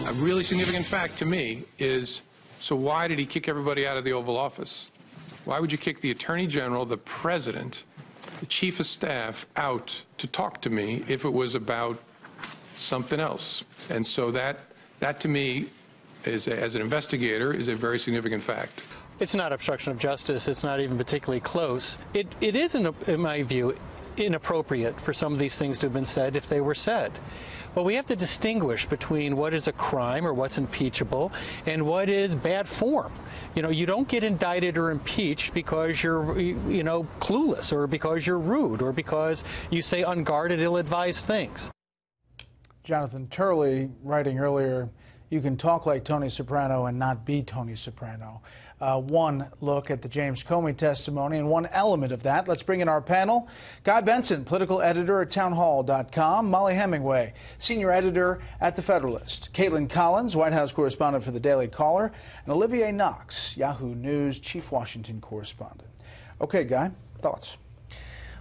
A really significant fact to me is, so why did he kick everybody out of the Oval Office? Why would you kick the Attorney General, the President, the Chief of Staff out to talk to me if it was about something else? And so that to me, as an investigator, is a very significant fact. It's not obstruction of justice. It's not even particularly close. It is, in my view, inappropriate for some of these things to have been said if they were said. But we have to distinguish between what is a crime or what's impeachable and what is bad form. You know, you don't get indicted or impeached because you're, you know, clueless, or because you're rude, or because you say unguarded, ill-advised things. Jonathan Turley writing earlier, you can talk like Tony Soprano and not be Tony Soprano. One look at the James Comey testimony and one element of that. Let's bring in our panel. Guy Benson, political editor at townhall.com. Molly Hemingway, senior editor at The Federalist. Caitlin Collins, White House correspondent for The Daily Caller. And Olivier Knox, Yahoo News chief Washington correspondent. Okay, Guy, thoughts?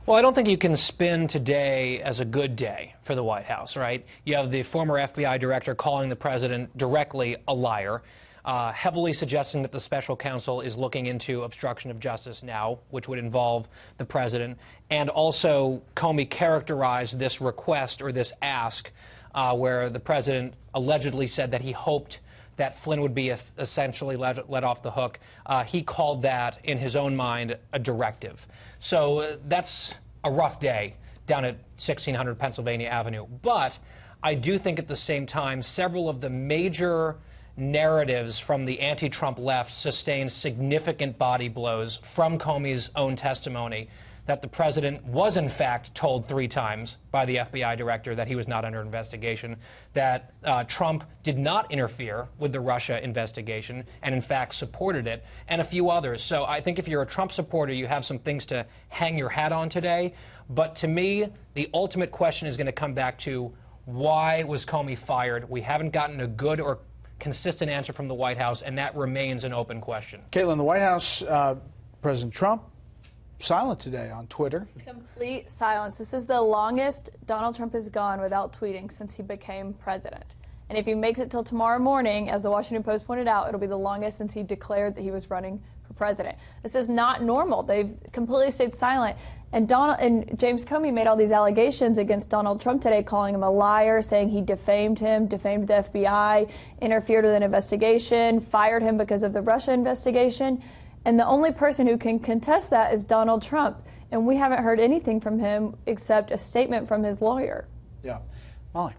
Well, I don't think you can spin today as a good day for the White House, right? You have the former FBI director calling the president directly a liar, heavily suggesting that the special counsel is looking into obstruction of justice now, which would involve the president, and also Comey characterized this request or this ask where the president allegedly said that he hoped that Flynn would be essentially let off the hook. He called that, in his own mind, a directive. So that's a rough day down at 1600 Pennsylvania Avenue. But I do think at the same time, several of the major narratives from the anti-Trump left sustained significant body blows from Comey's own testimony, that the president was in fact told 3 times by the FBI director that he was not under investigation, that Trump did not interfere with the Russia investigation and in fact supported it, and a few others. So I think if you're a Trump supporter, you have some things to hang your hat on today. But to me, the ultimate question is going to come back to, why was Comey fired? We haven't gotten a good or consistent answer from the White House, and that remains an open question. Caitlin, the White House, President Trump, silent today on Twitter. Complete silence. This is the longest Donald Trump has gone without tweeting since he became president. And if he makes it till tomorrow morning, as the Washington Post pointed out, it'll be the longest since he declared that he was running for president. This is not normal. They've completely stayed silent. And James Comey made all these allegations against Donald Trump today, calling him a liar, saying he defamed him, defamed the FBI, interfered with an investigation, fired him because of the Russia investigation. And the only person who can contest that is Donald Trump. And we haven't heard anything from him except a statement from his lawyer. Yeah. Molly.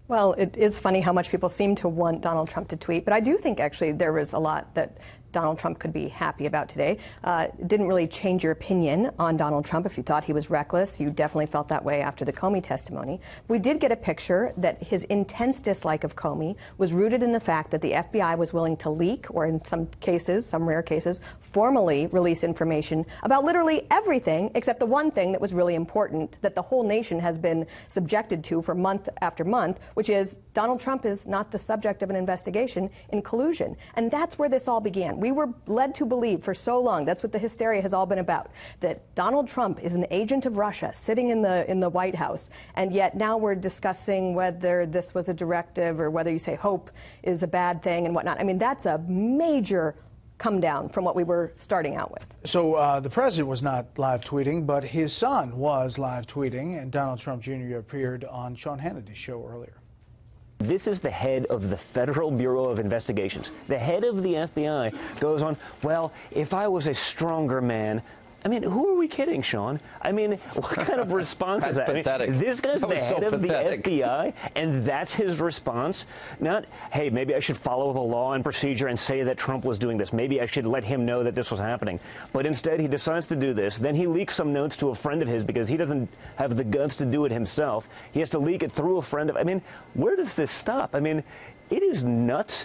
Well, it is funny how much people seem to want Donald Trump to tweet, but I do think actually there was a lot that Donald Trump could be happy about today. It didn't really change your opinion on Donald Trump. If you thought he was reckless, you definitely felt that way after the Comey testimony. We did get a picture that his intense dislike of Comey was rooted in the fact that the FBI was willing to leak, or in some cases, some rare cases, formally release information about literally everything except the one thing that was really important that the whole nation has been subjected to for month after month, which is Donald Trump is not the subject of an investigation in collusion. And that's where this all began. We were led to believe for so long, that's what the hysteria has all been about, that Donald Trump is an agent of Russia sitting in the White House, and yet now we're discussing whether this was a directive or whether you say hope is a bad thing and whatnot. I mean, that's a major come down from what we were starting out with. So the president was not live tweeting, but his son was live tweeting, and Donald Trump Jr. appeared on Sean Hannity's show earlier. This is the head of the Federal Bureau of Investigations. The head of the FBI goes on, well, if I was a stronger man. I mean, who are we kidding, Sean? I mean, what kind of response is that? Pathetic. I mean, this guy's the head of the FBI, and that's his response? Not, hey, maybe I should follow the law and procedure and say that Trump was doing this. Maybe I should let him know that this was happening. But instead, he decides to do this. Then he leaks some notes to a friend of his because he doesn't have the guts to do it himself. He has to leak it through a friend of... I mean, where does this stop? I mean, it is nuts.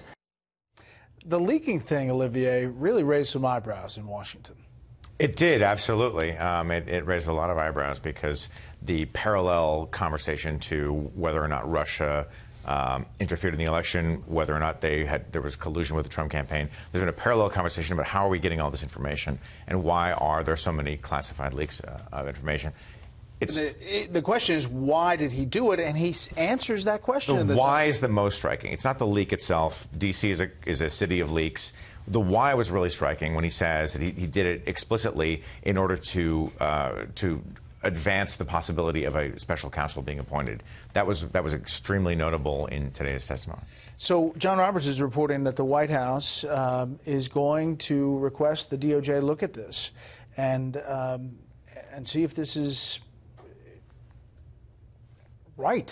The leaking thing, Olivier, really raised some eyebrows in Washington. It did, absolutely. It raised a lot of eyebrows because the parallel conversation to whether or not Russia interfered in the election, whether or not there was collusion with the Trump campaign. There's been a parallel conversation about how are we getting all this information and why are there so many classified leaks of information. The question is, why did he do it? And he answers that question. The why is the most striking. It's not the leak itself. D.C. is a city of leaks. The why was really striking when he says that he did it explicitly in order to advance the possibility of a special counsel being appointed. That was extremely notable in today's testimony. So John Roberts is reporting that the White House is going to request the DOJ look at this and see if this is right,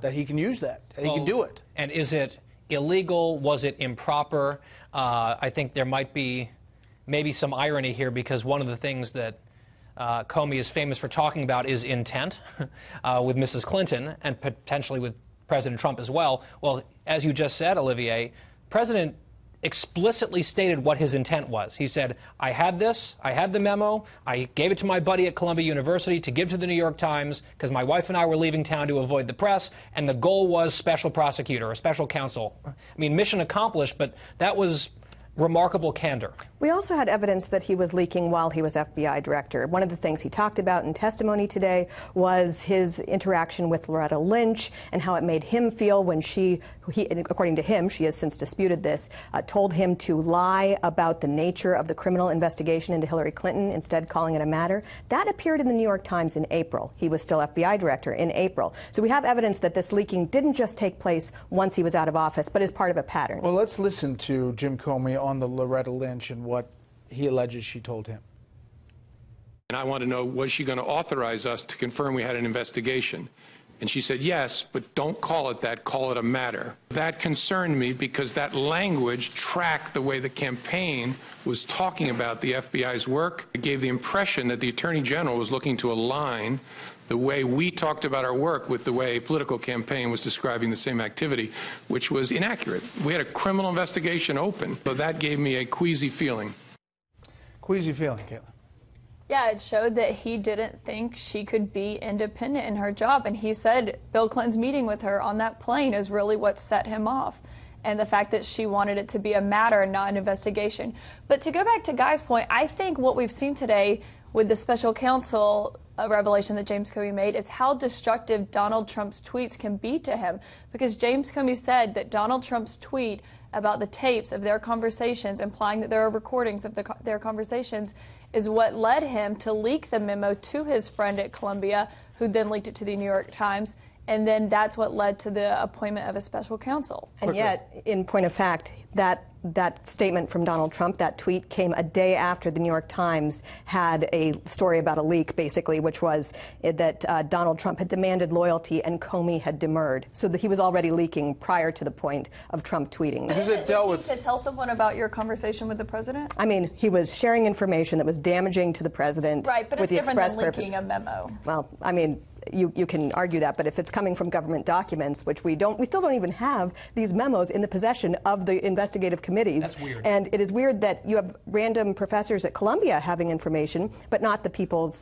that he can use that he can do it. And is it illegal? Was it improper? I think there might be maybe some irony here, because one of the things that Comey is famous for talking about is intent with Mrs. Clinton and potentially with President Trump as well. Well, as you just said, Olivier, President explicitly stated what his intent was. He said, I had this, I had the memo, I gave it to my buddy at Columbia University to give to the New York Times because my wife and I were leaving town to avoid the press, and the goal was special prosecutor or special counsel. I mean, mission accomplished, but that was remarkable candor. We also had evidence that he was leaking while he was FBI director. One of the things he talked about in testimony today was his interaction with Loretta Lynch and how it made him feel when according to him, she has since disputed this, told him to lie about the nature of the criminal investigation into Hillary Clinton, instead calling it a matter. That appeared in the New York Times in April. He was still FBI director in April. So we have evidence that this leaking didn't just take place once he was out of office, but is part of a pattern. Well, let's listen to Jim Comey on the Loretta Lynch and what he alleges she told him. And I want to know, was she going to authorize us to confirm we had an investigation? And she said, yes, but don't call it that, call it a matter. That concerned me because that language tracked the way the campaign was talking about the FBI's work. It gave the impression that the Attorney General was looking to align the way we talked about our work with the way a political campaign was describing the same activity, which was inaccurate. We had a criminal investigation open, so that gave me a queasy feeling. Queasy feeling, Caitlin. Yeah, it showed that he didn't think she could be independent in her job, and he said Bill Clinton's meeting with her on that plane is really what set him off, and the fact that she wanted it to be a matter and not an investigation. But to go back to Guy's point, I think what we've seen today with the special counsel revelation that James Comey made is how destructive Donald Trump's tweets can be to him, because James Comey said that Donald Trump's tweet about the tapes of their conversations, implying that there are recordings of their conversations, is what led him to leak the memo to his friend at Columbia, who then leaked it to the New York Times, and then that's what led to the appointment of a special counsel. And yet, in point of fact, that statement from Donald Trump, that tweet, came a day after the New York Times had a story about a leak, basically, which was that Donald Trump had demanded loyalty and Comey had demurred. So that he was already leaking prior to the point of Trump tweeting. Is it leaking to tell someone about your conversation with the president? I mean, he was sharing information that was damaging to the president. Right, but with it's the different express than leaking a memo. Well, I mean, you can argue that, but if it's coming from government documents, which we still don't even have these memos in the possession of the investigative committees. That's weird. And it is weird that you have random professors at Columbia having information, but not the people's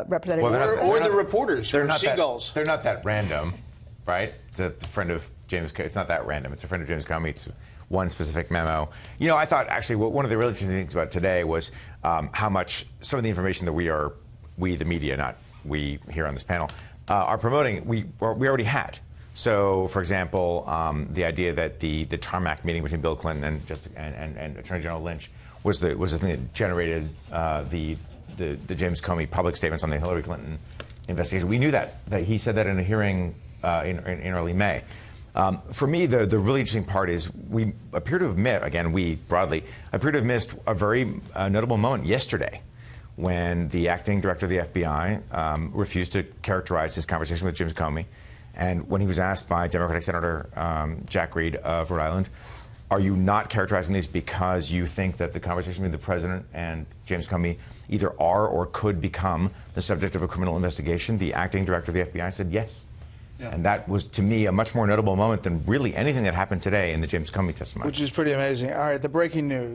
representatives. Well, or the reporters, they're not seagulls. They're not that random, right? It's a friend of James Comey. It's not that random. It's a friend of James Comey. It's one specific memo. You know, I thought actually one of the really interesting things about today was how much some of the information that we the media, not we here on this panel, are promoting, we already had. So, for example, the idea that the tarmac meeting between Bill Clinton and Attorney General Lynch was the thing that generated the James Comey public statements on the Hillary Clinton investigation. We knew that he said that in a hearing in early May. For me, the really interesting part is we appear to have missed, again, we broadly appear to have missed a very notable moment yesterday, when the acting director of the FBI refused to characterize his conversation with James Comey. And when he was asked by Democratic Senator Jack Reed of Rhode Island, are you not characterizing these because you think that the conversation between the president and James Comey either are or could become the subject of a criminal investigation? The acting director of the FBI said yes. Yeah. And that was, to me, a much more notable moment than really anything that happened today in the James Comey testimony. Which is pretty amazing. All right, the breaking news.